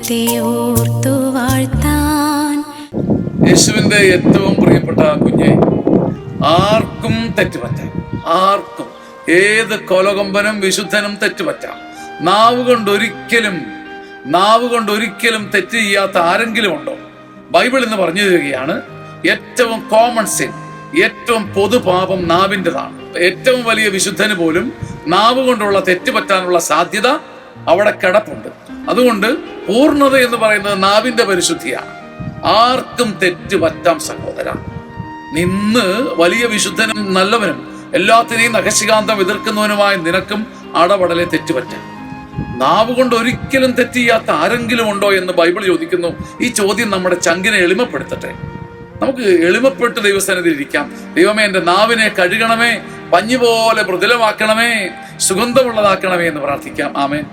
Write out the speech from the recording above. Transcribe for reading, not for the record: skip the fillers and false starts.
ദൈവത്തെ ഓർത്തു വാഴ്ത്താൻ. യേശുവിന്റെ ഏറ്റവും പ്രിയപ്പെട്ട കുഞ്ഞെ, ആർക്കും തെറ്റുപറ്റാം. ആർക്കും, ഏത് കൊലകൊമ്പനും വിശുദ്ധനും തെറ്റുപറ്റാം. നാവ് കൊണ്ടൊരിക്കലും തെറ്റ് ചെയ്യാത്ത ആരെങ്കിലും ഉണ്ടോ? ബൈബിൾ എന്ന് പറഞ്ഞു തരികയാണ്, ഏറ്റവും കോമൺ സിൻ, ഏറ്റവും പൊതുപാപം നാവിൻ്റെതാണ്. ഏറ്റവും വലിയ വിശുദ്ധന് പോലും നാവ് കൊണ്ടുള്ള തെറ്റ് പറ്റാനുള്ള സാധ്യത അവിടെ കിടപ്പുണ്ട്. അതുകൊണ്ട് പൂർണ്ണത എന്ന് പറയുന്നത് നാവിന്റെ പരിശുദ്ധിയാണ്. ആർക്കും തെറ്റ് പറ്റാം സഹോദര. നിന്ന് വലിയ വിശുദ്ധനും നല്ലവനും എല്ലാത്തിനെയും നഖശികാന്തം എതിർക്കുന്നവനുമായ നിനക്കും അടപടലെ തെറ്റുപറ്റാം. നാവ് കൊണ്ട് ഒരിക്കലും തെറ്റ് ചെയ്യാത്ത ആരെങ്കിലും ഉണ്ടോ എന്ന് ബൈബിൾ ചോദിക്കുന്നു. ഈ ചോദ്യം നമ്മുടെ ചങ്കിനെ എളിമപ്പെടുത്തട്ടെ. നമുക്ക് എളിമപ്പെട്ട് ദൈവസന്നിധിയിൽ ഇരിക്കാം. ദൈവമേ, എൻ്റെ നാവിനെ കഴുകണമേ, പഞ്ഞുപോലെ മൃദുലമാക്കണമേ, സുഗന്ധമുള്ളതാക്കണമേ എന്ന് പ്രാർത്ഥിക്കാം. ആമേൻ.